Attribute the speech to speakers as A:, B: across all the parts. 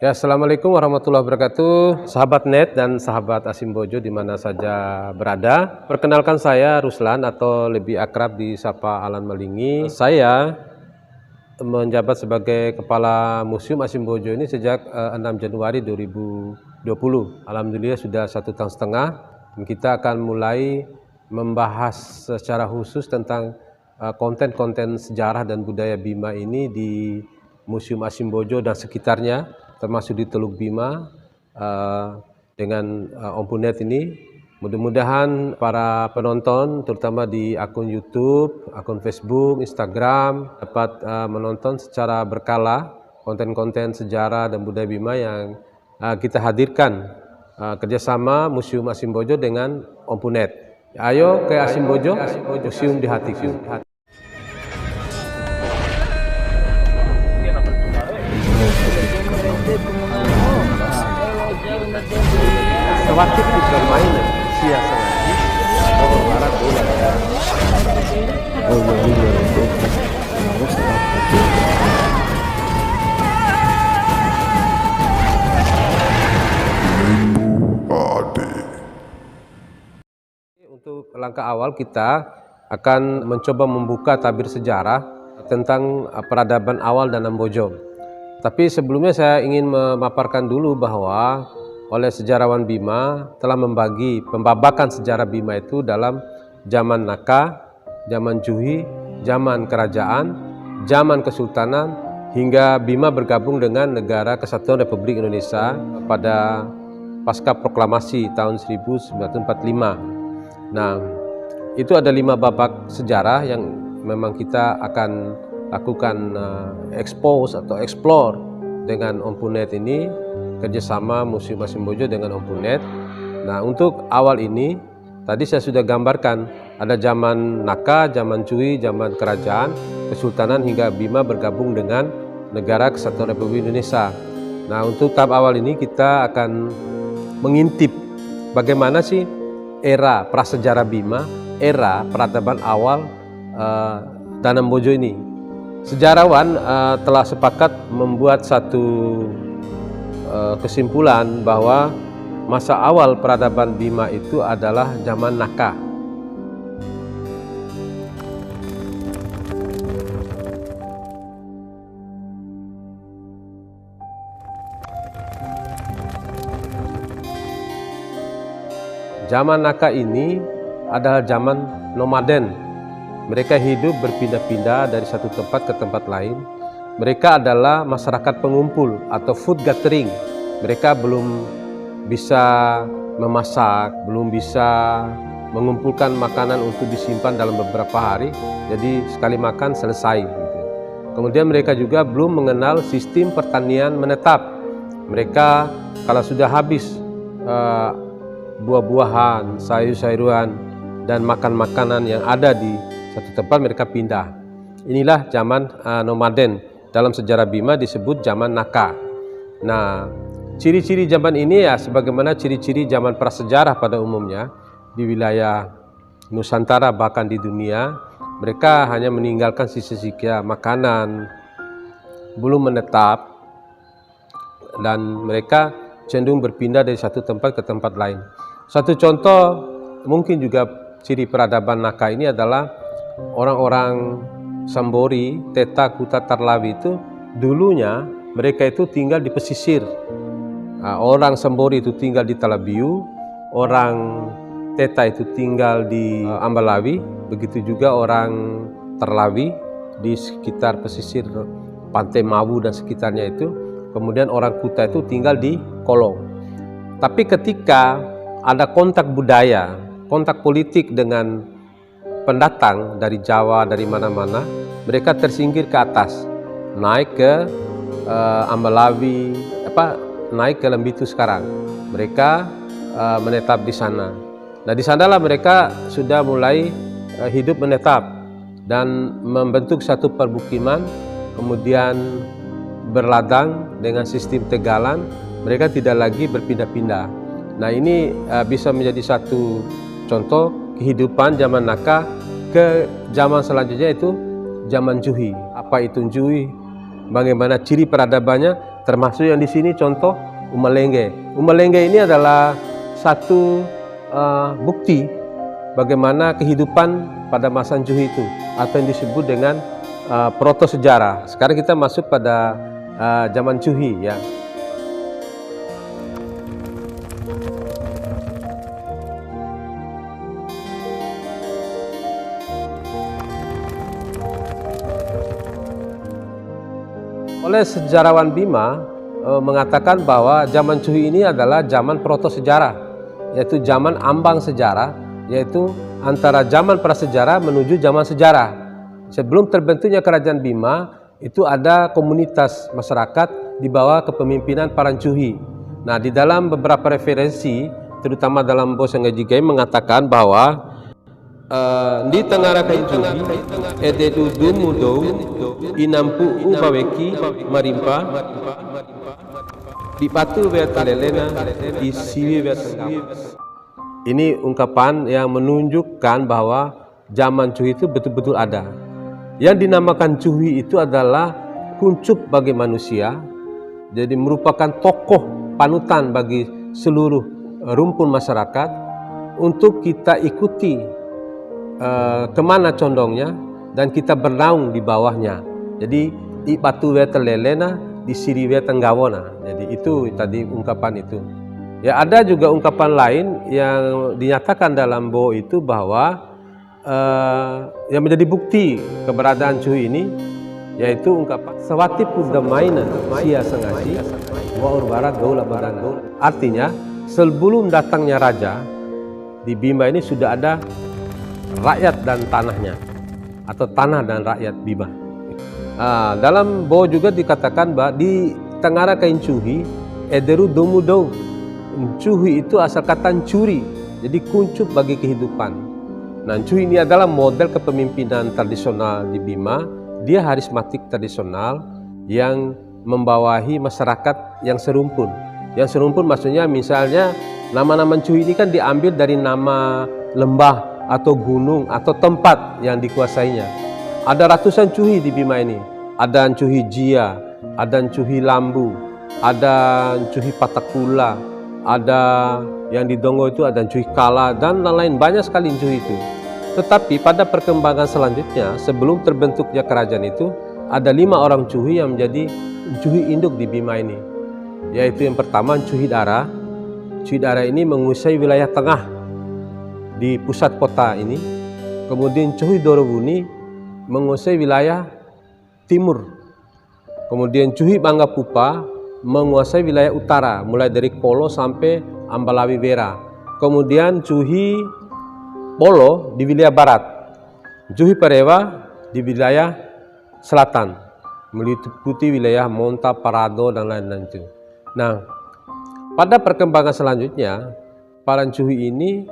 A: Ya, Assalamualaikum warahmatullahi wabarakatuh, sahabat net dan sahabat Asimbojo di mana saja berada. Perkenalkan saya Ruslan atau lebih akrab disapa Alan Melingi. Saya menjabat sebagai Kepala Museum Asimbojo ini sejak 6 Januari 2020. Alhamdulillah sudah 1,5 tahun. Kita akan mulai membahas secara khusus tentang konten-konten sejarah dan budaya Bima ini di Museum Asimbojo dan sekitarnya, termasuk di Teluk Bima dengan Ompunet ini. Mudah-mudahan para penonton, terutama di akun YouTube, akun Facebook, Instagram, dapat menonton secara berkala konten-konten sejarah dan budaya Bima yang kita hadirkan kerjasama Museum Asimbojo dengan Ompunet. Ayo ke Asimbojo, museum di hatiku. Sewaktu bermain sia sengaja bahwa barat bola Untuk langkah awal kita akan mencoba membuka tabir sejarah tentang peradaban awal Danang Bojo. Tapi sebelumnya saya ingin memaparkan dulu bahwa oleh sejarawan Bima telah membagi pembabakan sejarah Bima itu dalam zaman Naka, zaman Juhi, zaman kerajaan, zaman kesultanan, hingga Bima bergabung dengan Negara Kesatuan Republik Indonesia pada pasca proklamasi tahun 1945. Nah, itu ada 5 babak sejarah yang memang kita akan lakukan expose atau explore dengan Ompunet ini, kerjasama Museum Asimbojo dengan Ompunet. Nah, untuk awal ini tadi saya sudah gambarkan ada zaman Naka, zaman Cui, zaman kerajaan, kesultanan, hingga Bima bergabung dengan Negara Kesatuan Republik Indonesia. Nah, untuk tahap awal ini kita akan mengintip bagaimana sih era prasejarah Bima, era peradaban awal Danang Bojo ini. Sejarawan telah sepakat membuat satu kesimpulan bahwa masa awal peradaban Bima itu adalah zaman Naka. Zaman Naka ini adalah zaman nomaden. Mereka hidup berpindah-pindah dari satu tempat ke tempat lain. Mereka adalah masyarakat pengumpul atau food gathering. Mereka belum bisa memasak, belum bisa mengumpulkan makanan untuk disimpan dalam beberapa hari. Jadi sekali makan selesai. Kemudian mereka juga belum mengenal sistem pertanian menetap. Mereka kalau sudah habis buah-buahan, sayur-sayuran, dan makan-makanan yang ada di satu tempat, mereka pindah. Inilah zaman nomaden. Dalam sejarah Bima disebut zaman Naka. Nah, ciri-ciri zaman ini ya sebagaimana ciri-ciri zaman prasejarah pada umumnya di wilayah Nusantara bahkan di dunia. Mereka hanya meninggalkan sisa-sisa makanan, belum menetap, dan mereka cenderung berpindah dari satu tempat ke tempat lain. Satu contoh mungkin juga ciri peradaban Naka ini adalah orang-orang Sambori, Teta, Kuta, Tarlawi itu dulunya mereka itu tinggal di pesisir. Orang Sambori itu tinggal di Talabiu, orang Teta itu tinggal di Ambalawi, begitu juga orang Tarlawi di sekitar pesisir Pantai Mawu dan sekitarnya itu. Kemudian orang Kuta itu tinggal di Kolong. Tapi ketika ada kontak budaya, kontak politik dengan pendatang dari Jawa, dari mana-mana, mereka tersingkir ke atas, naik ke Ambalawi, naik ke Lembitu sekarang. Mereka menetap di sana. Nah, di sanalah mereka sudah mulai hidup menetap dan membentuk satu permukiman, kemudian berladang dengan sistem tegalan. Mereka tidak lagi berpindah-pindah. Nah, ini bisa menjadi satu contoh kehidupan zaman Naka ke zaman selanjutnya, itu zaman Juhi. Apa itu Juhi? Bagaimana ciri peradabannya? termasuk yang di sini contoh Umalenge. Umalenge ini adalah satu bukti bagaimana kehidupan pada masa Cuhi itu, atau yang disebut dengan proto sejarah. Sekarang kita masuk pada zaman Cuhi ya. Oleh sejarawan Bima mengatakan bahwa zaman Cuhi ini adalah zaman proto sejarah, yaitu zaman ambang sejarah, yaitu antara zaman prasejarah menuju zaman sejarah. Sebelum terbentuknya kerajaan Bima, itu ada komunitas masyarakat di bawah kepemimpinan para Cuhi. Nah, di dalam beberapa referensi, terutama dalam Bo Sangajigai mengatakan bahwa di Tengara Kain Cuhi, ededu dumudou, inampu ubaweki marimpa, di patu beatalelena, di siwi beatanggap. Ini ungkapan yang menunjukkan bahwa zaman Cuhi itu betul-betul ada. Yang dinamakan Cuhi itu adalah kuncup bagi manusia, jadi merupakan tokoh panutan bagi seluruh rumpun masyarakat untuk kita ikuti kemana condongnya dan kita bernaung di bawahnya. Jadi i batu wetelelena di siri wetenggawona. Jadi itu tadi ungkapan itu. Ya, ada juga ungkapan lain yang dinyatakan dalam Bo itu bahwa yang menjadi bukti keberadaan Cuhi ini, yaitu ungkapan sawati pudamaina sia sengasi wa urbara gaula badana. Artinya sebelum datangnya raja di Bima ini sudah ada rakyat dan tanahnya, atau tanah dan rakyat Bima. Dalam Bo juga dikatakan bahwa di Tengara Kain Cuhi ederu domudou. Cuhi itu asal kata curi, jadi kuncup bagi kehidupan. Nah, Cuhi ini adalah model kepemimpinan tradisional di Bima. Dia harismatik tradisional yang membawahi masyarakat yang serumpun. Yang serumpun maksudnya misalnya nama-nama Cuhi ini kan diambil dari nama lembah atau gunung atau tempat yang dikuasainya. Ada ratusan Cuhi di Bima ini. Ada Cuhi Jia, ada Cuhi Lambu, ada Cuhi Patakula, ada yang di Dongo itu ada Cuhi Kala, dan lain-lain, banyak sekali Cuhi itu. Tetapi pada perkembangan selanjutnya, sebelum terbentuknya kerajaan itu, ada 5 orang Cuhi yang menjadi Cuhi induk di Bima ini. Yaitu yang pertama Cuhi Dara. Cuhi Dara ini menguasai wilayah tengah di pusat kota ini. Kemudian Cuhi Dorowuni menguasai wilayah timur. Kemudian Cuhi Banggapupa menguasai wilayah utara, mulai dari Kolo sampai Ambalawi Vera. Kemudian Cuhi Polo di wilayah barat, Cuhi Parewa di wilayah selatan, meliputi wilayah Monta, Parado, dan lain-lain itu. Nah, pada perkembangan selanjutnya, para Cuhi ini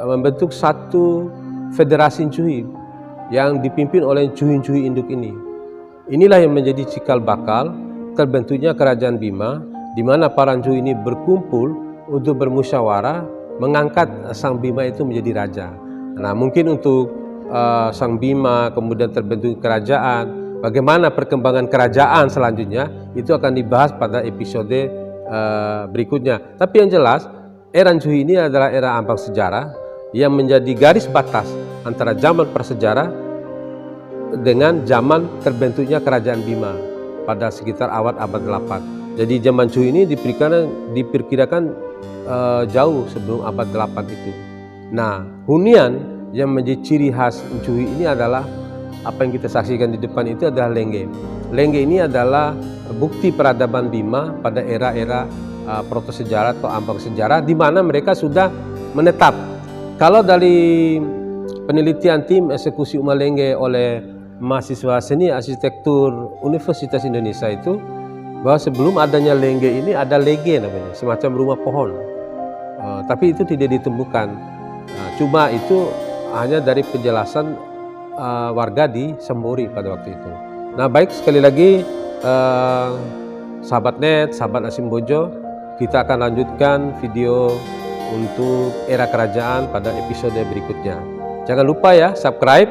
A: membentuk satu federasi Cuhi yang dipimpin oleh Cuhi-Cuhi induk ini. Inilah yang menjadi cikal bakal terbentuknya kerajaan Bima, di mana para Cuhi ini berkumpul untuk bermusyawarah mengangkat Sang Bima itu menjadi raja. Nah, mungkin untuk Sang Bima kemudian terbentuk kerajaan, bagaimana perkembangan kerajaan selanjutnya itu akan dibahas pada episode berikutnya. Tapi yang jelas, era Cuhi ini adalah era ambang sejarah yang menjadi garis batas antara zaman prasejarah dengan zaman terbentuknya kerajaan Bima pada sekitar abad 8. Jadi zaman Cuhi ini diperkirakan jauh sebelum abad 8 itu. Nah, hunian yang menjadi ciri khas Cuhi ini adalah apa yang kita saksikan di depan itu adalah lengge. Lengge ini adalah bukti peradaban Bima pada era-era proto sejarah atau ambang sejarah, di mana mereka sudah menetap. Kalau dari penelitian tim eksekusi Umalenge oleh mahasiswa seni arsitektur Universitas Indonesia itu, bahwa sebelum adanya lengge ini ada lege namanya, semacam rumah pohon. Tapi itu tidak ditemukan. Cuma itu hanya dari penjelasan warga di Sembori pada waktu itu. Nah, baik, sekali lagi sahabat net, sahabat Asimbojo, kita akan lanjutkan video untuk era kerajaan pada episode berikutnya. Jangan lupa ya subscribe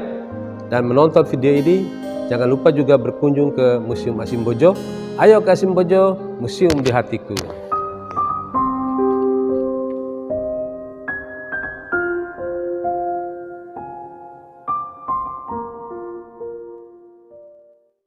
A: dan menonton video ini. Jangan lupa juga berkunjung ke Museum Asimbojo Ayo Kasim Bojo, museum di hatiku.